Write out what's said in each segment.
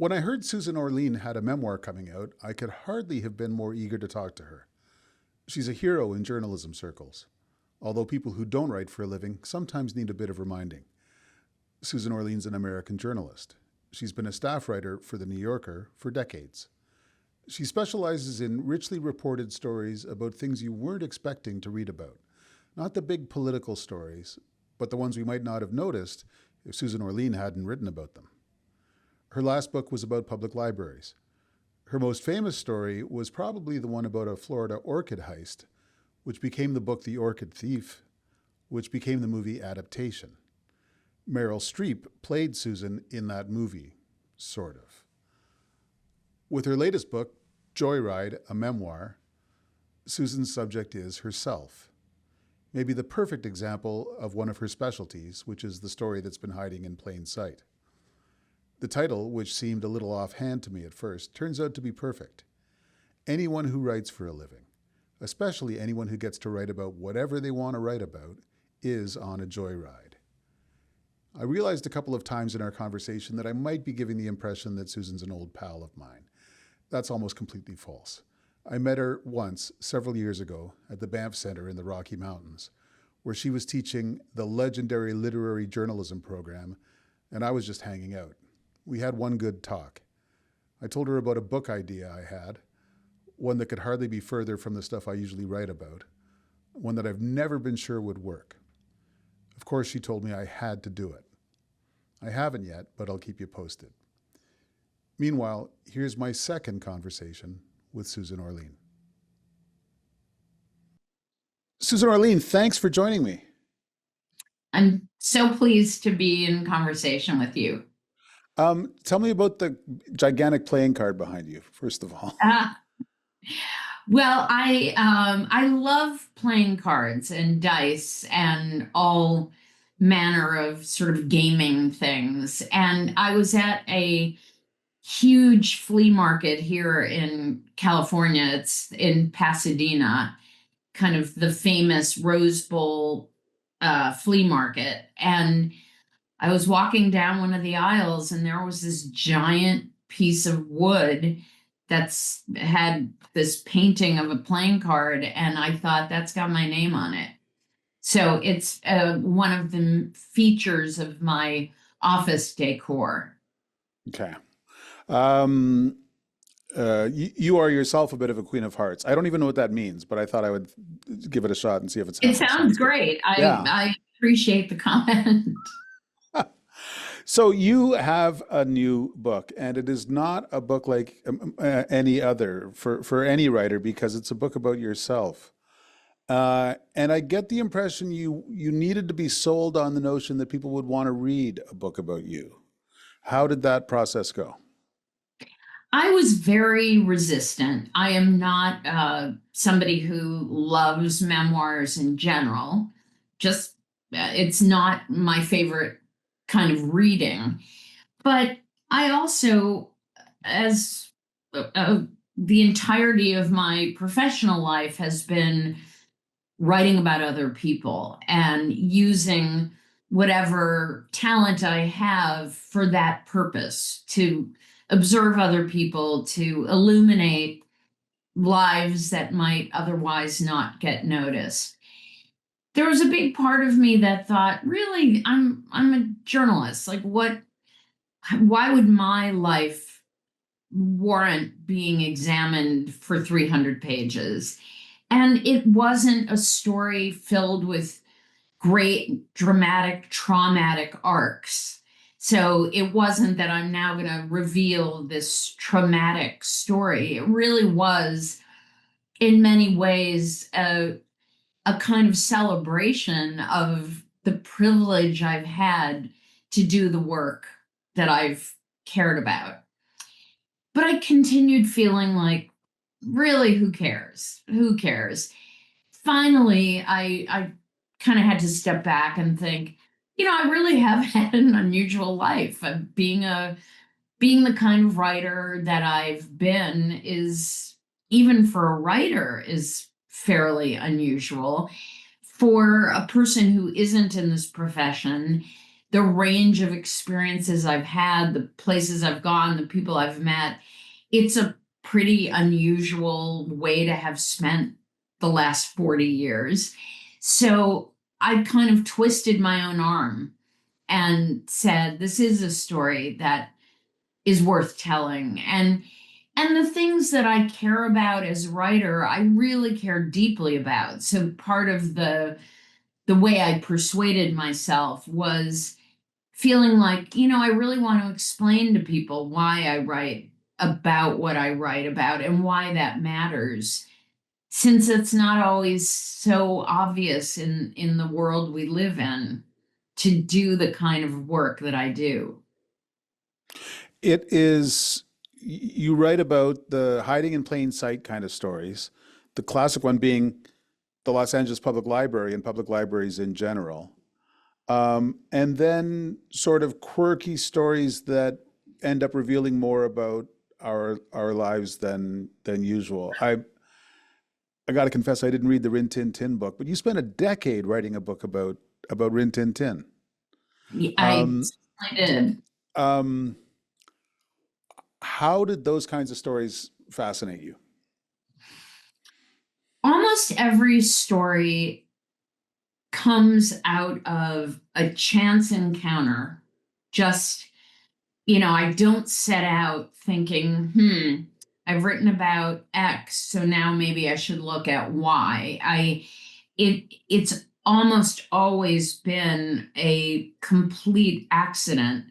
When I heard Susan Orlean had a memoir coming out, I could hardly have been more eager to talk to her. She's a hero in journalism circles, although people who don't write for a living sometimes need a bit of reminding. Susan Orlean's an American journalist. She's been a staff writer for The New Yorker for decades. She specializes in richly reported stories about things you weren't expecting to read about. Not the big political stories, but the ones we might not have noticed if Susan Orlean hadn't written about them. Her last book was about public libraries. Her most famous story was probably the one about a Florida orchid heist, which became the book The Orchid Thief, which became the movie adaptation. Meryl Streep played Susan in that movie, sort of. With her latest book, Joyride, a memoir, Susan's subject is herself. Maybe the perfect example of one of her specialties, which is the story that's been hiding in plain sight. The title, which seemed a little offhand to me at first, turns out to be perfect. Anyone who writes for a living, especially anyone who gets to write about whatever they want to write about, is on a joyride. I realized a couple of times in our conversation that I might be giving the impression that Susan's an old pal of mine. That's almost completely false. I met her once, several years ago, at the Banff Center in the Rocky Mountains, where she was teaching the legendary literary journalism program, and I was just hanging out. We had one good talk. I told her about a book idea I had, one that could hardly be further from the stuff I usually write about, one that I've never been sure would work. Of course, she told me I had to do it. I haven't yet, but I'll keep you posted. Meanwhile, here's my second conversation with Susan Orlean. Susan Orlean, thanks for joining me. I'm so pleased to be in conversation with you. Tell me about the gigantic playing card behind you, first of all. Well, I love playing cards and dice and all manner of sort of gaming things. And I was at a huge flea market here in California. It's in Pasadena, kind of the famous Rose Bowl flea market. And I was walking down one of the aisles and there was this giant piece of wood that's had this painting of a playing card, and I thought that's got my name on it. So it's one of the features of my office decor. Okay. You are yourself a bit of a Queen of Hearts. I don't even know what that means, but I thought I would give it a shot and see if it It sounds sounds good. great. Yeah. I appreciate the comment. So you have a new book, and it is not a book like any other for any writer because it's a book about yourself. And I get the impression you needed to be sold on the notion that people would want to read a book about you. How did that process go? I was very resistant. I am not somebody who loves memoirs in general. Just it's not my favorite kind of reading. But I also, as the entirety of my professional life has been writing about other people and using whatever talent I have for that purpose to observe other people, to illuminate lives that might otherwise not get noticed. There was a big part of me that thought, really, I'm a journalist. Like why would my life warrant being examined for 300 pages? And it wasn't a story filled with great dramatic, traumatic arcs. So it wasn't that I'm now going to reveal this traumatic story. It really was, in many ways, a kind of celebration of the privilege I've had to do the work that I've cared about. But I continued feeling like, really, who cares? Who cares? Finally, I kind of had to step back and think, I really have had an unusual life. Being the kind of writer that I've been is, even for a writer, is fairly unusual. For a person who isn't in this profession, the range of experiences I've had, the places I've gone, the people I've met, it's a pretty unusual way to have spent the last 40 years. So I kind of twisted my own arm and said, this is a story that is worth telling. And the things that I care about as a writer, I really care deeply about. So part of the way I persuaded myself was feeling like, I really want to explain to people why I write about what I write about and why that matters, since it's not always so obvious in the world we live in to do the kind of work that I do. It is, you write about the hiding in plain sight kind of stories, the classic one being the Los Angeles Public Library and public libraries in general. And then sort of quirky stories that end up revealing more about our lives than usual. I got to confess, I didn't read the Rin Tin Tin book, but you spent a decade writing a book about Rin Tin Tin. I Um, certainly did. um, how did those kinds of stories fascinate you? Almost every story comes out of a chance encounter. Just, I don't set out thinking, I've written about X, so now maybe I should look at Y. It's almost always been a complete accident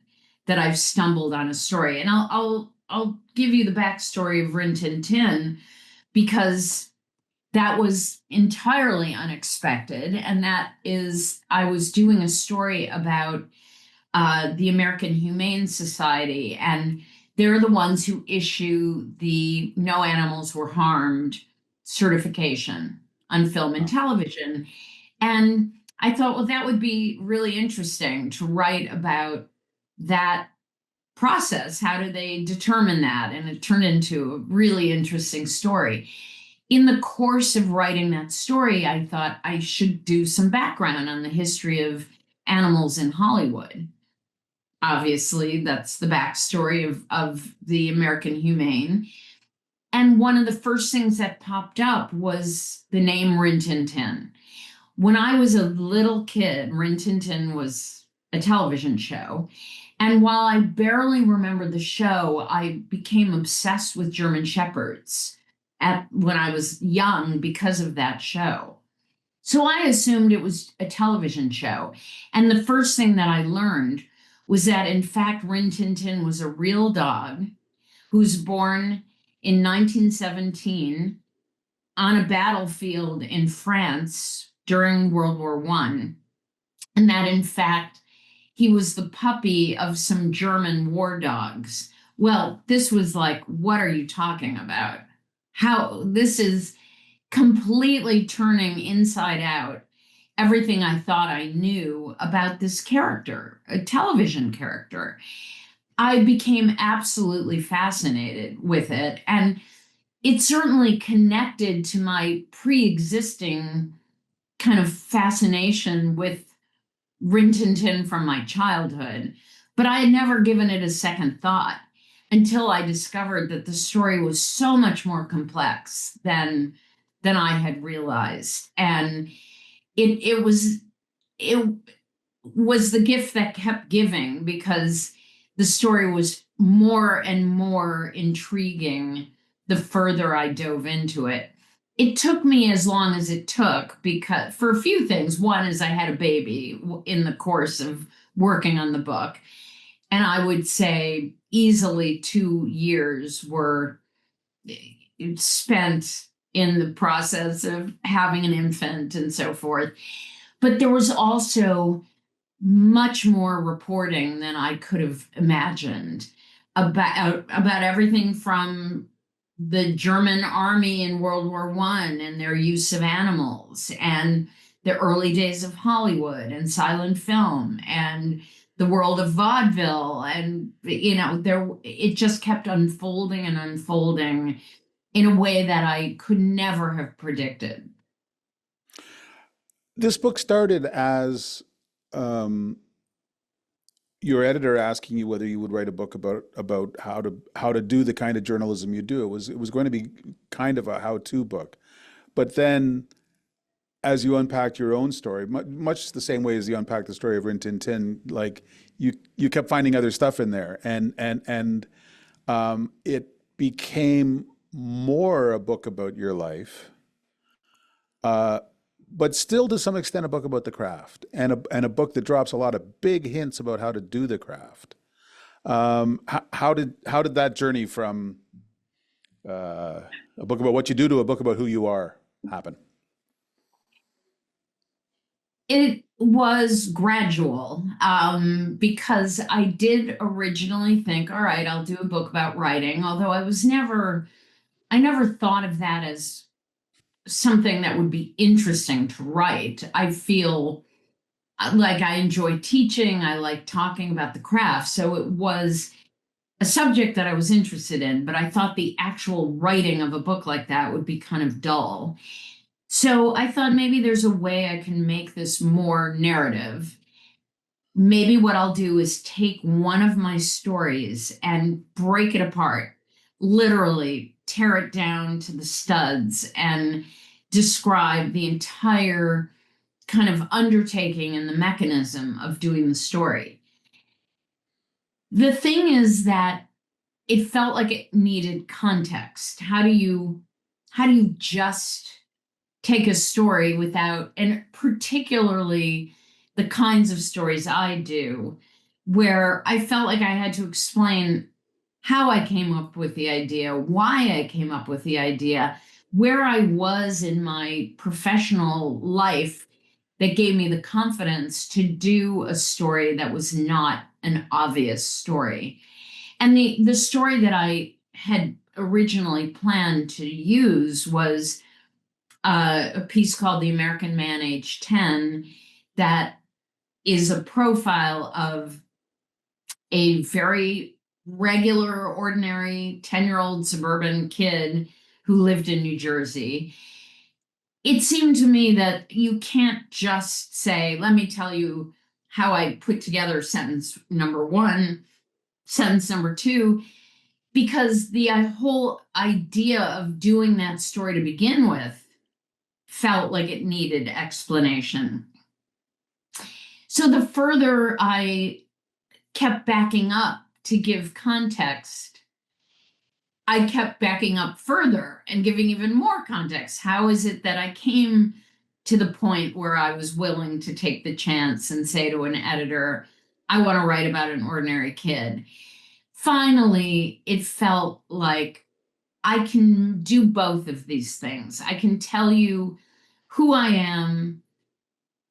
that I've stumbled on a story. And I'll give you the backstory of Rin Tin Tin, because that was entirely unexpected. And that is, I was doing a story about the American Humane Society, and they're the ones who issue the no animals were harmed certification on film and television. And I thought, well, that would be really interesting to write about that process. How do they determine that? And it turned into a really interesting story. In the course of writing that story, I thought I should do some background on the history of animals in Hollywood. Obviously, that's the backstory of the American Humane. And one of the first things that popped up was the name Rin Tin Tin. When I was a little kid, Rin Tin Tin was a television show. And while I barely remember the show, I became obsessed with German Shepherds when I was young because of that show. So I assumed it was a television show. And the first thing that I learned was that, in fact, Rin Tin Tin was a real dog who was born in 1917 on a battlefield in France during World War One, and that, in fact, he was the puppy of some German war dogs. Well, this was like, what are you talking about? How this is completely turning inside out everything I thought I knew about this character, a television character. I became absolutely fascinated with it. And it certainly connected to my pre existing kind of fascination with Rin Tin Tin from my childhood. But I had never given it a second thought until I discovered that the story was so much more complex than I had realized. And it was the gift that kept giving, because the story was more and more intriguing the further I dove into it. It took me as long as it took because for a few things. One is I had a baby in the course of working on the book. And I would say easily 2 years were spent in the process of having an infant and so forth. But there was also much more reporting than I could have imagined about everything from the German army in World War One and their use of animals, and the early days of Hollywood and silent film, and the world of vaudeville. And there it just kept unfolding and unfolding in a way that I could never have predicted. This book started as um, your editor asking you whether you would write a book about how to do the kind of journalism you do. It was going to be kind of a how-to book. But then as you unpacked your own story, much the same way as you unpacked the story of Rin Tin Tin, like you kept finding other stuff in there, and it became more a book about your life, uh, but still to some extent a book about the craft, and a book that drops a lot of big hints about how to do the craft. How did that journey from a book about what you do to a book about who you are happen? It was gradual, because I did originally think, all right, I'll do a book about writing, although I never thought of that as something that would be interesting to write. I feel like I enjoy teaching, I like talking about the craft. So it was a subject that I was interested in, but I thought the actual writing of a book like that would be kind of dull. So I thought maybe there's a way I can make this more narrative. Maybe what I'll do is take one of my stories and break it apart, literally tear it down to the studs and describe the entire kind of undertaking and the mechanism of doing the story. The thing is that it felt like it needed context. How do you just take a story without, and particularly the kinds of stories I do, where I felt like I had to explain how I came up with the idea, why I came up with the idea, where I was in my professional life that gave me the confidence to do a story that was not an obvious story. And the story that I had originally planned to use was a piece called The American Man Age 10 that is a profile of a very regular, ordinary 10-year-old suburban kid who lived in New Jersey. It seemed to me that you can't just say, let me tell you how I put together sentence number one, sentence number two, because the whole idea of doing that story to begin with felt like it needed explanation. So the further I kept backing up to give context, I kept backing up further and giving even more context. How is it that I came to the point where I was willing to take the chance and say to an editor, I want to write about an ordinary kid? Finally, it felt like I can do both of these things. I can tell you who I am,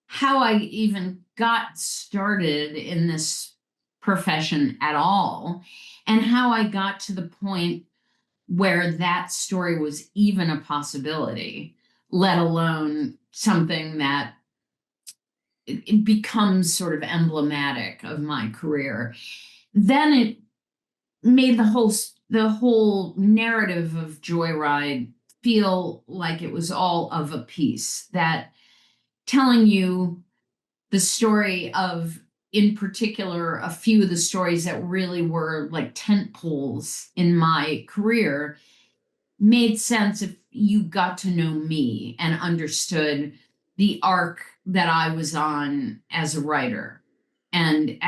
how I even got started in this profession at all, and how I got to the point where that story was even a possibility, let alone something that it becomes sort of emblematic of my career. Then it made the whole narrative of Joyride feel like it was all of a piece, that telling you the story of, in particular, a few of the stories that really were like tent poles in my career made sense if you got to know me and understood the arc that I was on as a writer, and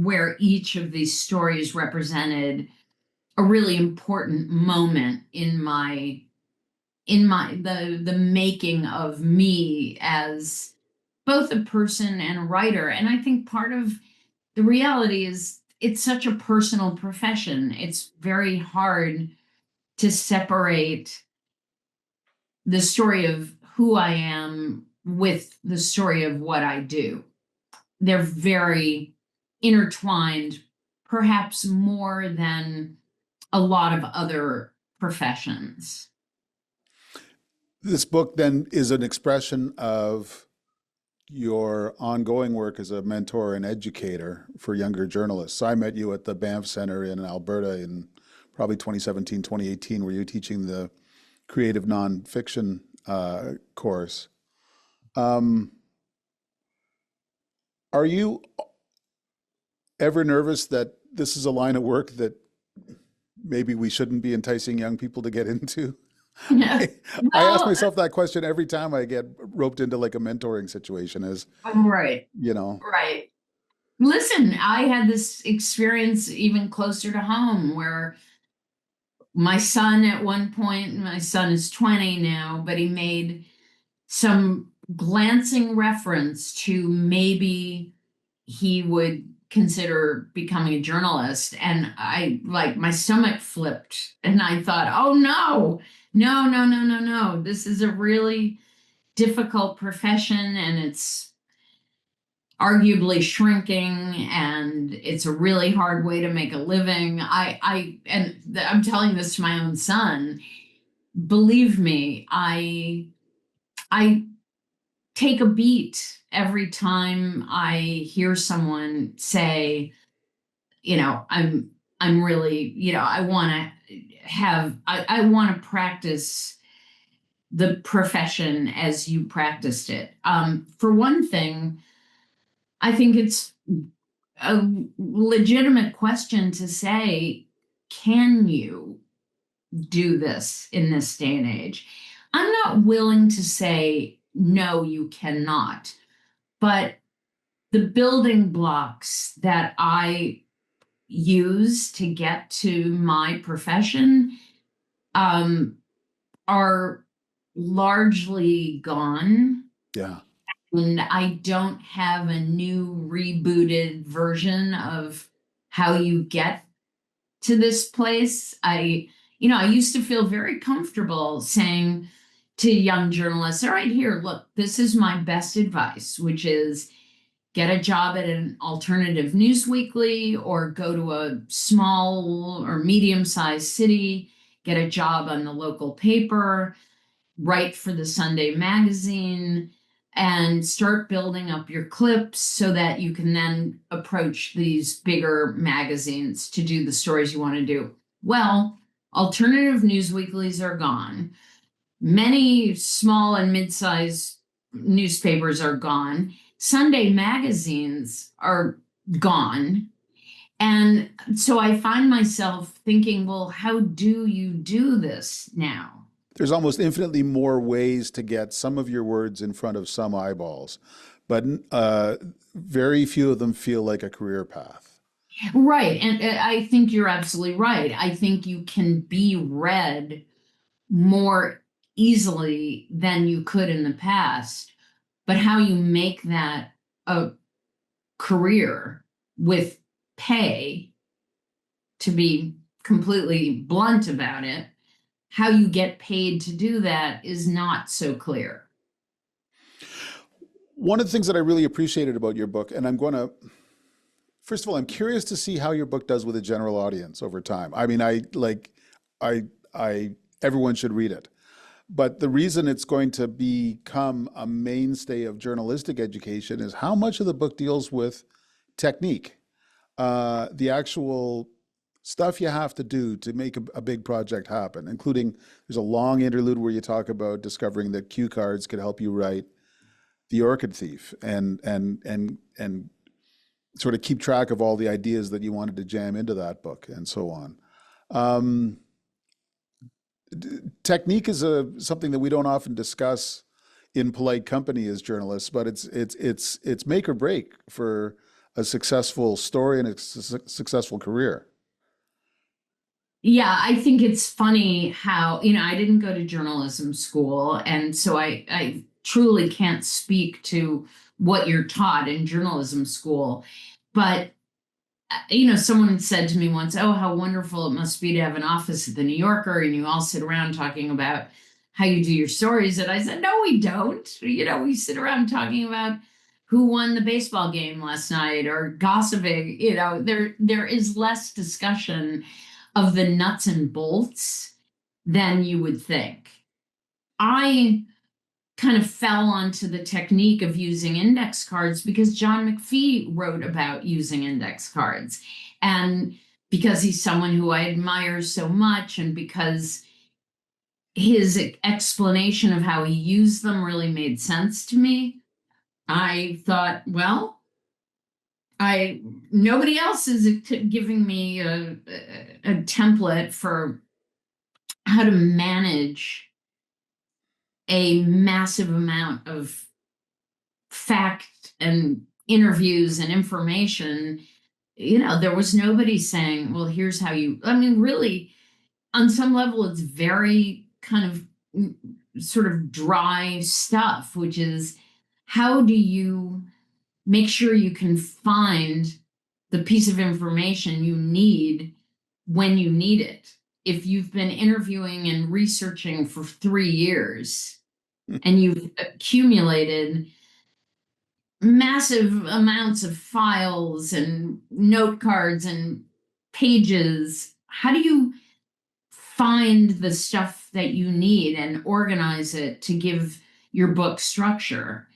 where each of these stories represented a really important moment in my the making of me as both a person and a writer. And I think part of the reality is it's such a personal profession. It's very hard to separate the story of who I am with the story of what I do. They're very intertwined, perhaps more than a lot of other professions. This book then is an expression of your ongoing work as a mentor and educator for younger journalists. I met you at the Banff Center in Alberta in probably 2017, 2018, where you're teaching the creative nonfiction course. Um, are you ever nervous that this is a line of work that maybe we shouldn't be enticing young people to get into? Yeah. I, I ask Well, myself that question every time I get roped into like a mentoring situation as, right, you know, right. Listen, I had this experience even closer to home where my son at one point, my son is 20 now, but he made some glancing reference to maybe he would consider becoming a journalist. And I like my stomach flipped and I thought, oh no, no, no, no, no, no. This is a really difficult profession and it's arguably shrinking and it's a really hard way to make a living. I'm telling this to my own son. Believe me, I take a beat every time I hear someone say, I'm really, I want to I want to practice the profession as you practiced it. For one thing, I think it's a legitimate question to say, can you do this in this day and age? I'm not willing to say, no, you cannot. But the building blocks that I use to get to my profession um, are largely gone. yeah. And I don't have a new rebooted version of how you get to this place. I used to feel very comfortable saying to young journalists, all right, here, look, this is my best advice, which is get a job at an alternative news weekly or go to a small or medium-sized city, get a job on the local paper, write for the Sunday magazine, and start building up your clips so that you can then approach these bigger magazines to do the stories you want to do. Well, alternative news weeklies are gone. Many small and mid-sized newspapers are gone. Sunday magazines are gone. And so I find myself thinking, well, how do you do this now? There's almost infinitely more ways to get some of your words in front of some eyeballs, but very few of them feel like a career path. Right. And I think you're absolutely right. I think you can be read more easily than you could in the past. But how you make that a career with pay, to be completely blunt about it, how you get paid to do that is not so clear. One of the things that I really appreciated about your book, and I'm going to, first of all, I'm curious to see how your book does with a general audience over time. I mean, I, everyone should read it. But the reason it's going to become a mainstay of journalistic education is how much of the book deals with technique, the actual stuff you have to do to make a big project happen, including there's a long interlude where you talk about discovering that cue cards could help you write The Orchid Thief and sort of keep track of all the ideas that you wanted to jam into that book and so on. Um, Technique is something that we don't often discuss in polite company as journalists, but it's make or break for a successful story and a successful career. Yeah, I think it's funny how, I didn't go to journalism school, and so I truly can't speak to what you're taught in journalism school. But someone said to me once, oh, how wonderful it must be to have an office at the New Yorker and you all sit around talking about how you do your stories. And I said, no, we don't. We sit around talking about who won the baseball game last night or gossiping. There is less discussion of the nuts and bolts than you would think. I kind of fell onto the technique of using index cards because John McPhee wrote about using index cards. And because he's someone who I admire so much, and because his explanation of how he used them really made sense to me, I thought, well, I nobody else is giving me a template for how to manage a massive amount of fact and interviews and information. There was nobody saying, well, here's how you, I mean, really, on some level, it's very kind of sort of dry stuff, which is how do you make sure you can find the piece of information you need when you need it? If you've been interviewing and researching for 3 years and you've accumulated massive amounts of files and note cards and pages, how do you find the stuff that you need and organize it to give your book structure?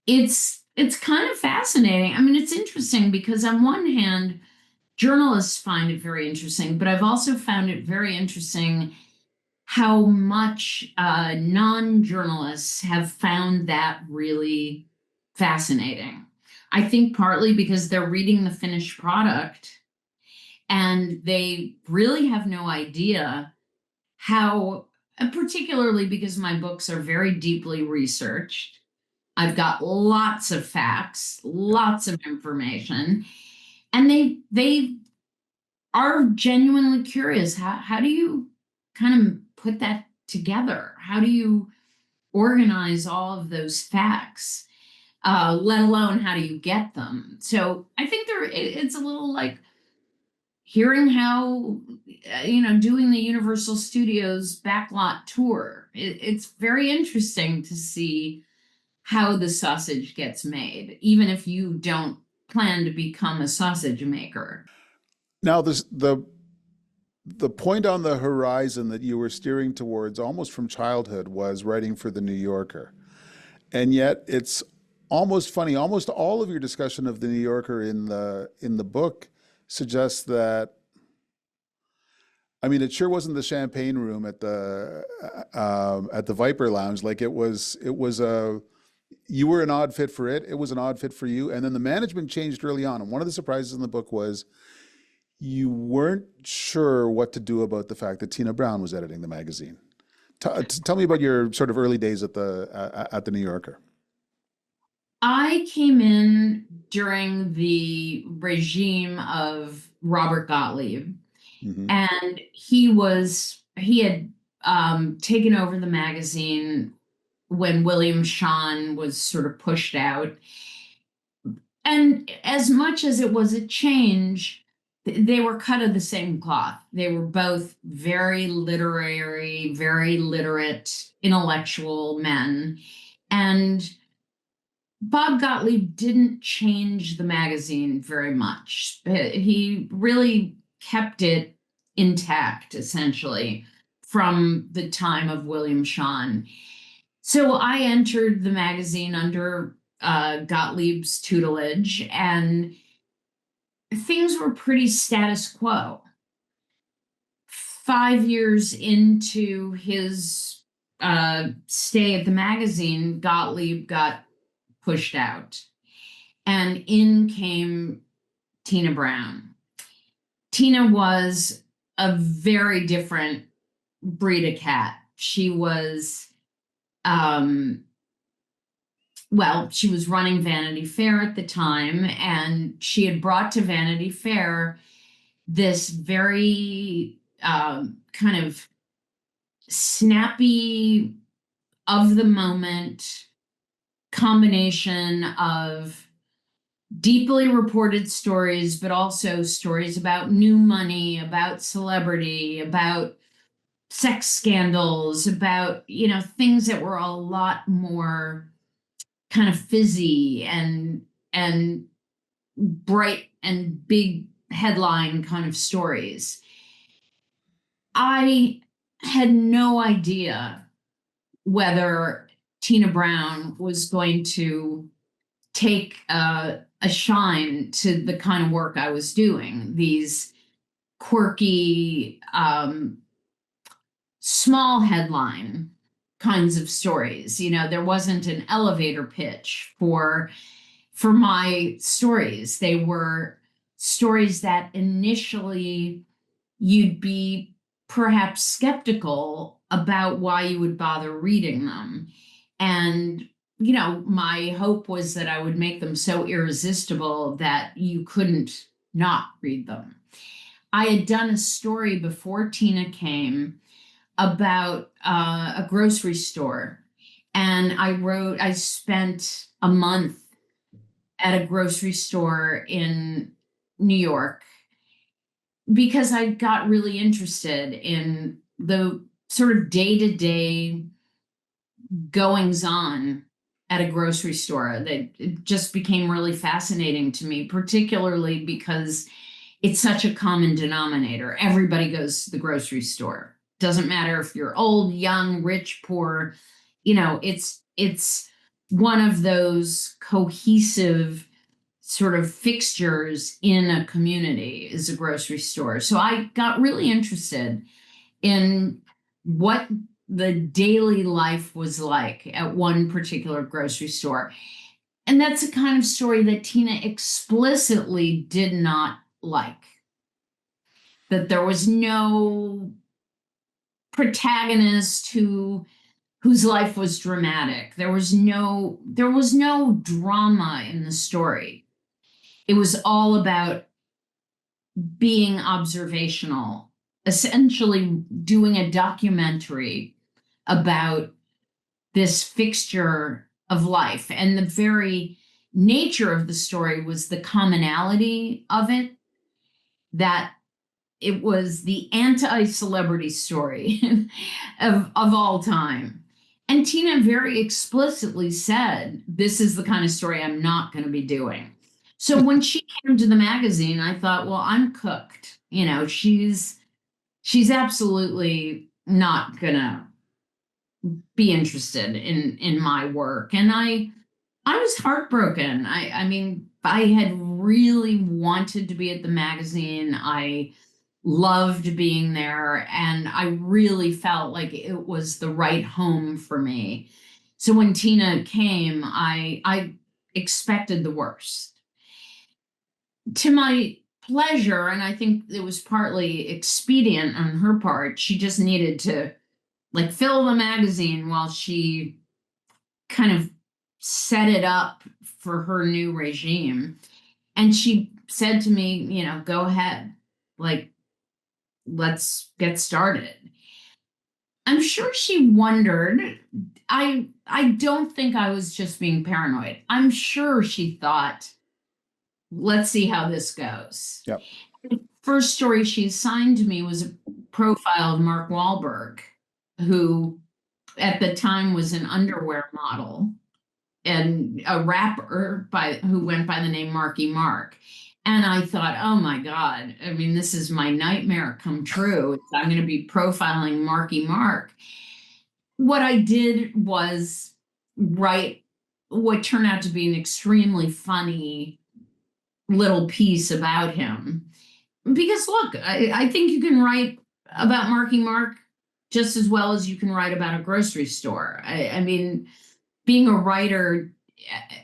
It's kind of fascinating. I mean, it's interesting because on one hand, journalists find it very interesting, but I've also found it very interesting how much non-journalists have found that really fascinating. I think partly because they're reading the finished product and they really have no idea how, particularly because my books are very deeply researched. I've got lots of facts, Yeah. lots of information, and they are genuinely curious. How do you kind of put that together? How do you organize all of those facts? Let alone how do you get them? So I think it's a little like hearing how doing the Universal Studios backlot tour. It's very interesting to see how the sausage gets made, even if you don't plan to become a sausage maker. Now, the point on the horizon that you were steering towards almost from childhood was writing for the New Yorker. And yet it's almost funny, almost all of your discussion of the New Yorker in the book suggests that, I mean, it sure wasn't the champagne room at the Viper Lounge. Like it was a you were an odd fit for it. It was an odd fit for you. And then the management changed early on. And one of the surprises in the book was you weren't sure what to do about the fact that Tina Brown was editing the magazine. Tell me about your sort of early days at the New Yorker. I came in during the regime of Robert Gottlieb, Hmm. and he had taken over the magazine when William Shawn was sort of pushed out. And as much as it was a change, they were cut of the same cloth. They were both very literary, very literate, intellectual men. And Bob Gottlieb didn't change the magazine very much. He really kept it intact, essentially, from the time of William Shawn. So I entered the magazine under Gottlieb's tutelage, and things were pretty status quo. 5 years into his stay at the magazine, Gottlieb got pushed out, and in came Tina Brown. Tina was a very different breed of cat. She was, um, well, she was running Vanity Fair at the time, and she had brought to Vanity Fair this very kind of snappy, of the moment combination of deeply reported stories, but also stories about new money, about celebrity, about sex scandals, about, things that were a lot more kind of fizzy and bright and big headline kind of stories. I had no idea whether Tina Brown was going to take a shine to the kind of work I was doing, these quirky, small headline kinds of stories. There wasn't an elevator pitch for my stories. They were stories that initially you'd be perhaps skeptical about why you would bother reading them. And, my hope was that I would make them so irresistible that you couldn't not read them. I had done a story before Tina came about a grocery store. And I spent a month at a grocery store in New York because I got really interested in the sort of day to day goings on at a grocery store. That it just became really fascinating to me, particularly because it's such a common denominator. Everybody goes to the grocery store. Doesn't matter if you're old, young, rich, poor, it's one of those cohesive sort of fixtures in a community is a grocery store. So I got really interested in what the daily life was like at one particular grocery store. And that's a kind of story that Tina explicitly did not like. That there was no protagonist whose life was dramatic. There was no drama in the story. It was all about being observational, essentially doing a documentary about this fixture of life. And the very nature of the story was the commonality of it, that it was the anti-celebrity story of all time. And Tina very explicitly said, this is the kind of story I'm not going to be doing. So when she came to the magazine, I thought, well, I'm cooked. She's absolutely not gonna be interested in my work. And I was heartbroken. I mean, I had really wanted to be at the magazine. I loved being there, and I really felt like it was the right home for me. So when Tina came, I expected the worst. To my pleasure, and I think it was partly expedient on her part, she just needed to like fill the magazine while she kind of set it up for her new regime. And she said to me, go ahead, like, let's get started. I'm sure she wondered. I don't think I was just being paranoid. I'm sure she thought, let's see how this goes. Yep. The first story she assigned to me was a profile of Mark Wahlberg, who at the time was an underwear model and a rapper who went by the name Marky Mark. And I thought, oh my God, I mean, this is my nightmare come true. I'm going to be profiling Marky Mark. What I did was write what turned out to be an extremely funny little piece about him. Because look, I think you can write about Marky Mark just as well as you can write about a grocery store. I mean, being a writer,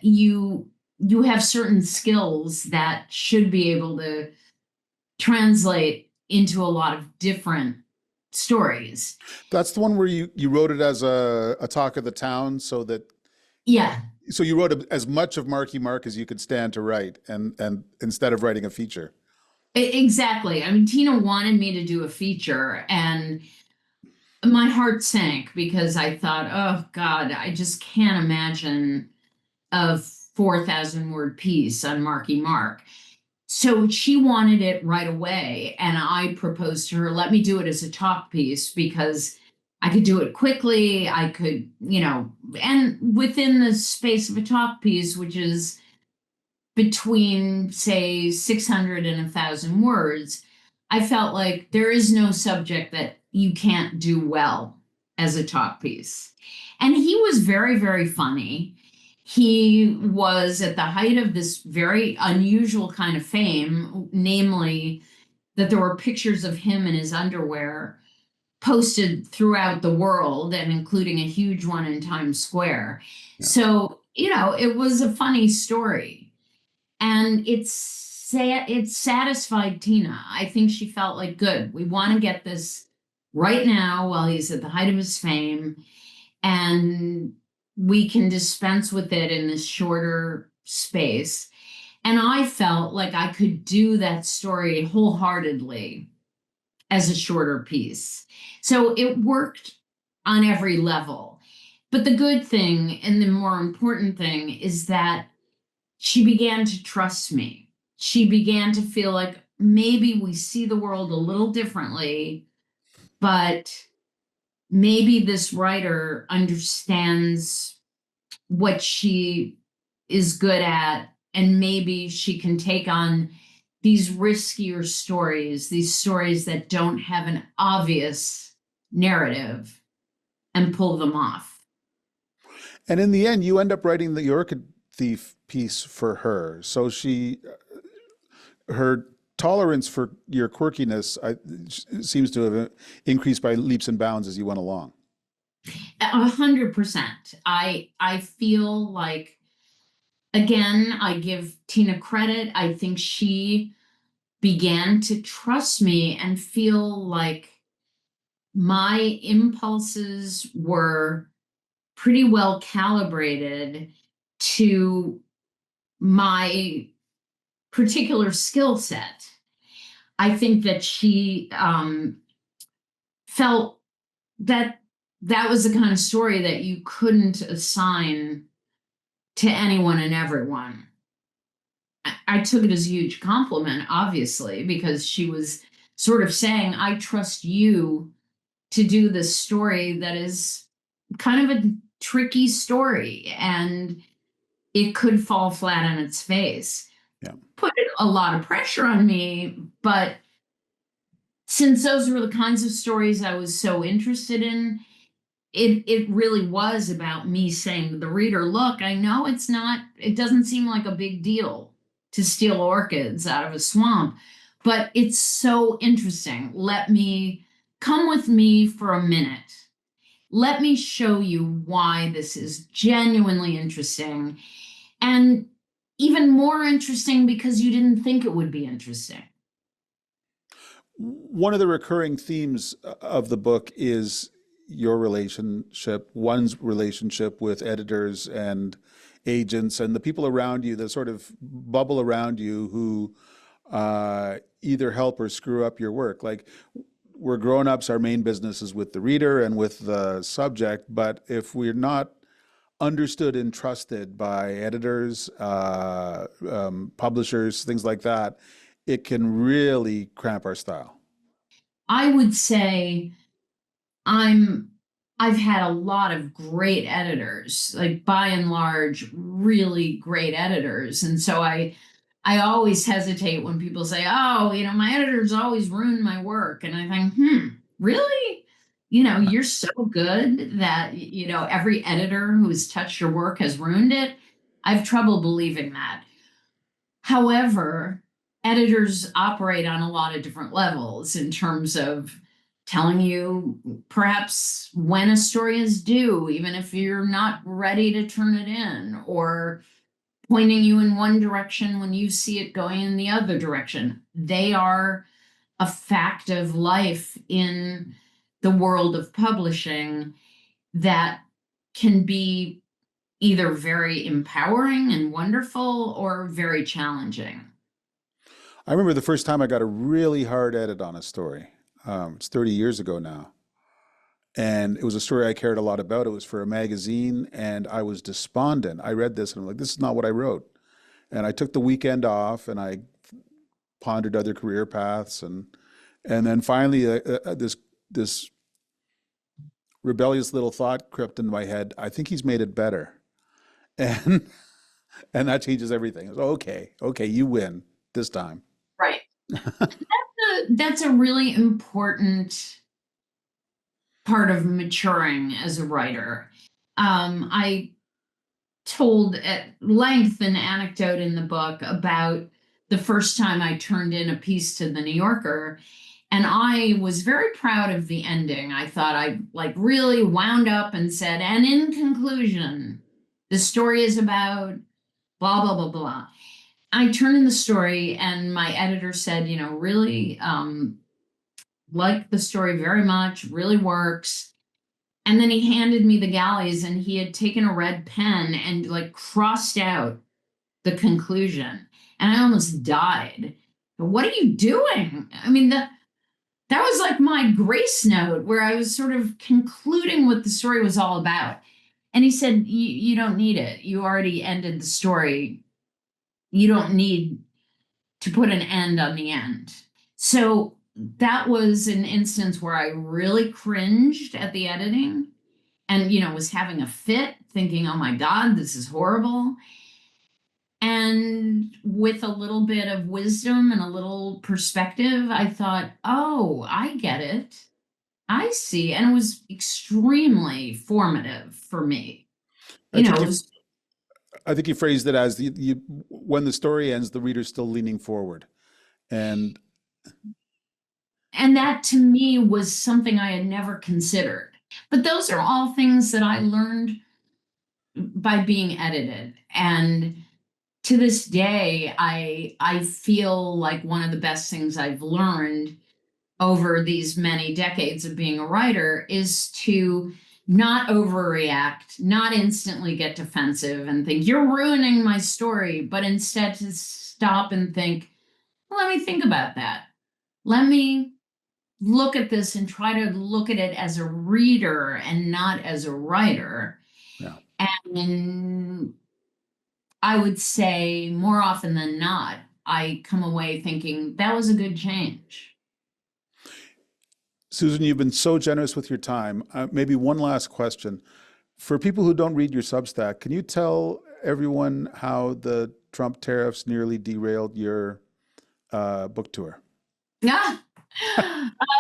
you have certain skills that should be able to translate into a lot of different stories. That's the one where you wrote it as a talk of the town, Yeah, so you wrote as much of Marky Mark as you could stand to write, and instead of writing a feature. exactly. I mean, Tina wanted me to do a feature, and my heart sank because I thought, oh God, I just can't imagine a 4,000 word piece on Marky Mark. So she wanted it right away. And I proposed to her, let me do it as a talk piece because I could do it quickly. I could, and within the space of a talk piece, which is between, say, 600 and 1,000 words, I felt like there is no subject that you can't do well as a talk piece. And he was very, very funny. He was at the height of this very unusual kind of fame, namely that there were pictures of him in his underwear posted throughout the world and including a huge one in Times Square. Yeah. So, it was a funny story. And it satisfied Tina. I think she felt like, good, we want to get this right now while he's at the height of his fame, and we can dispense with it in this shorter space. And I felt like I could do that story wholeheartedly as a shorter piece. So it worked on every level. But the good thing and the more important thing is that she began to trust me. She began to feel like maybe we see the world a little differently, but maybe this writer understands what she is good at, and maybe she can take on these riskier stories, these stories that don't have an obvious narrative, and pull them off. And in the end, you end up writing the Orchid Thief piece for her. So her tolerance for your quirkiness seems to have increased by leaps and bounds as you went along. 100%. I feel like, again, I give Tina credit. I think she began to trust me and feel like my impulses were pretty well calibrated to my particular skill set. I think that she felt that that was the kind of story that you couldn't assign to anyone and everyone. I took it as a huge compliment, obviously, because she was sort of saying, I trust you to do this story that is kind of a tricky story, and it could fall flat on its face. Yeah. Put a lot of pressure on me, but since those were the kinds of stories I was so interested in, it really was about me saying to the reader, look, I know it doesn't seem like a big deal to steal orchids out of a swamp, but it's so interesting. Let me come with me for a minute. Let me show you why this is genuinely interesting, and even more interesting because you didn't think it would be interesting. One of the recurring themes of the book is your relationship, one's relationship with editors and agents and the people around you that sort of bubble around you who either help or screw up your work. Like, we're grown-ups, our main business is with the reader and with the subject, but if we're not understood and trusted by editors, publishers, things like that, it can really cramp our style. I would say I'm I've had a lot of great editors, like by and large, really great editors. And so I always hesitate when people say, oh, my editors always ruin my work. And I think, really? You're so good that, every editor who's touched your work has ruined it. I have trouble believing that. However, editors operate on a lot of different levels in terms of telling you perhaps when a story is due, even if you're not ready to turn it in, or pointing you in one direction when you see it going in the other direction. They are a fact of life in the world of publishing that can be either very empowering and wonderful or very challenging. I remember the first time I got a really hard edit on a story. It's 30 years ago now. And it was a story I cared a lot about. It was for a magazine, and I was despondent. I read this and I'm like, this is not what I wrote. And I took the weekend off and I pondered other career paths, and then finally this rebellious little thought crept into my head. I think he's made it better, and and that changes everything. It's okay, you win this time. Right. That's a really important part of maturing as a writer. I told at length an anecdote in the book about the first time I turned in a piece to the New Yorker, and I was very proud of the ending. I thought I like really wound up and said, and in conclusion, the story is about blah, blah, blah, blah. I turned in the story and my editor said, really like the story very much, really works. And then he handed me the galleys and he had taken a red pen and like crossed out the conclusion. And I almost died. What are you doing? I mean, that was like my grace note where I was sort of concluding what the story was all about. And he said, you don't need it. You already ended the story. You don't need to put an end on the end. So that was an instance where I really cringed at the editing and, was having a fit thinking, oh my God, this is horrible. And with a little bit of wisdom and a little perspective, I thought, oh, I get it. I see. And it was extremely formative for me. I think It you was, I think you phrased it as when the story ends, the reader's still leaning forward. And and that to me was something I had never considered. But those are all things that I learned by being edited. And to this day, I feel like one of the best things I've learned over these many decades of being a writer is to not overreact, not instantly get defensive and think you're ruining my story, but instead to stop and think, well, let me think about that. Let me look at this and try to look at it as a reader and not as a writer. yeah. And I would say more often than not, I come away thinking that was a good change. Susan, you've been so generous with your time. Maybe one last question. For people who don't read your Substack, can you tell everyone how the Trump tariffs nearly derailed your book tour? Yeah.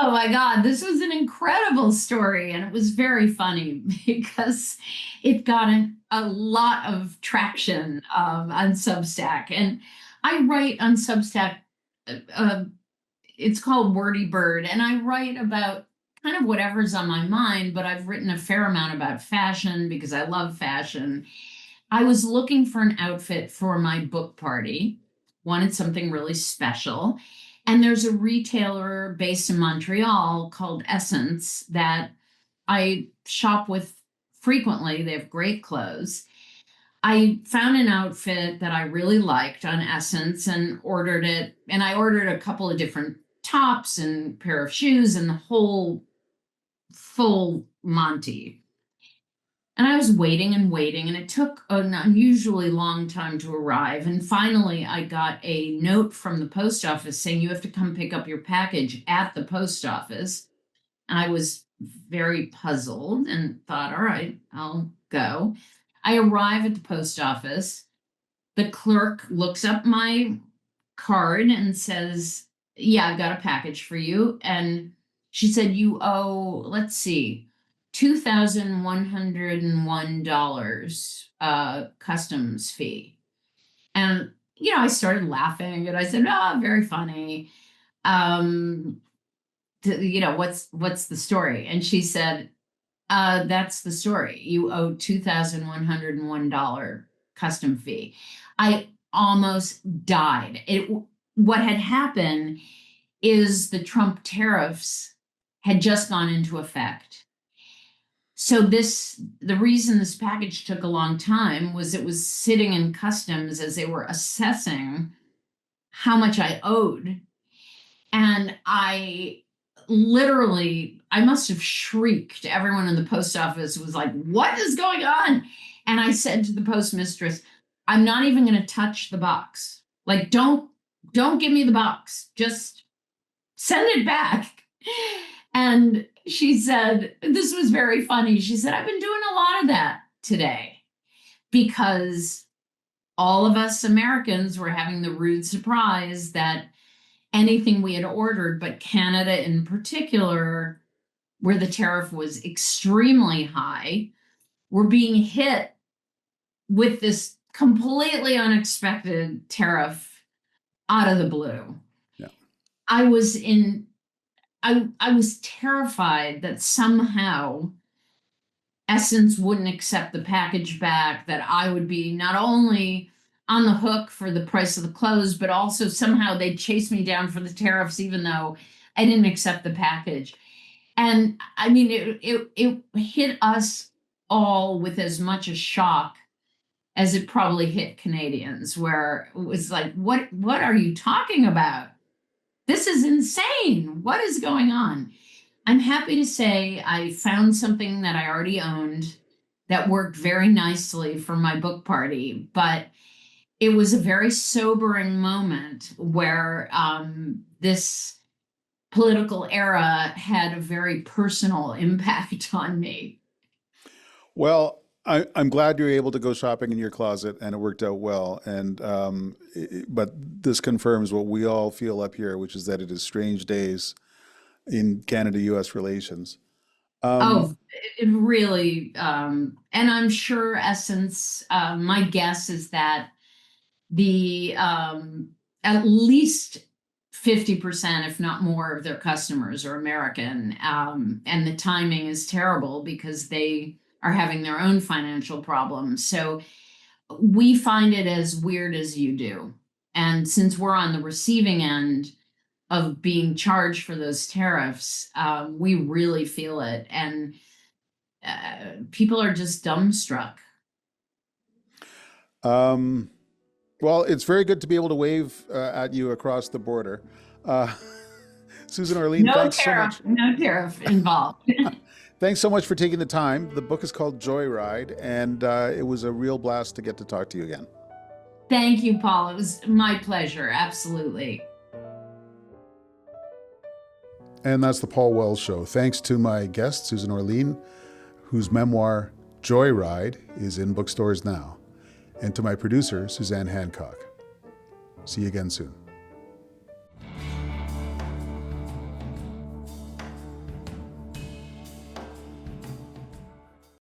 Oh my God, this was an incredible story. And it was very funny because it got a lot of traction on Substack. And I write on Substack, uh, it's called Wordy Bird, and I write about kind of whatever's on my mind, but I've written a fair amount about fashion because I love fashion. I was looking for an outfit for my book party, wanted something really special. And there's a retailer based in Montreal called Essence that I shop with frequently. They have great clothes. I found an outfit that I really liked on Essence and ordered it. And I ordered a couple of different tops and pair of shoes and the whole full Monty. And I was waiting and waiting, and it took an unusually long time to arrive. And finally, I got a note from the post office saying, you have to come pick up your package at the post office. And I was very puzzled and thought, all right, I'll go. I arrive at the post office. The clerk looks up my card and says, yeah, I've got a package for you. And she said, you owe, let's see, $2,101 customs fee. And, I started laughing and I said, oh, very funny. Um, what's the story? And she said, that's the story. You owe $2,101 custom fee. I almost died. What had happened is the Trump tariffs had just gone into effect. So the reason this package took a long time was it was sitting in customs as they were assessing how much I owed. And I must have shrieked. Everyone in the post office was like, what is going on? And I said to the postmistress, I'm not even going to touch the box. Like, don't give me the box. Just send it back. And she said, this was very funny. She said, I've been doing a lot of that today because all of us Americans were having the rude surprise that anything we had ordered, but Canada in particular, where the tariff was extremely high, were being hit with this completely unexpected tariff out of the blue. Yeah. I was in I was terrified that somehow Essence wouldn't accept the package back, that I would be not only on the hook for the price of the clothes, but also somehow they chased me down for the tariffs, even though I didn't accept the package. And I mean, it hit us all with as much a shock as it probably hit Canadians, where it was like, what are you talking about? This is insane. What is going on? I'm happy to say I found something that I already owned that worked very nicely for my book party, but it was a very sobering moment where this political era had a very personal impact on me. Well, I'm glad you're able to go shopping in your closet and it worked out well. And but this confirms what we all feel up here, which is that it is strange days in Canada-U.S. relations. Um, Oh, it really, and I'm sure Essence, my guess is that the at least 50%, if not more, of their customers are American. And the timing is terrible because they are having their own financial problems. So we find it as weird as you do. And since we're on the receiving end of being charged for those tariffs, we really feel it. And people are just dumbstruck. um, well, it's very good to be able to wave at you across the border. Uh, Susan Orlean, thanks so much. No tariff involved. Thanks so much for taking the time. The book is called Joyride, and it was a real blast to get to talk to you again. Thank you, Paul. It was my pleasure. Absolutely. And that's the Paul Wells Show. Thanks to my guest, Susan Orlean, whose memoir, Joyride, is in bookstores now, and to my producer, Suzanne Hancock. See you again soon.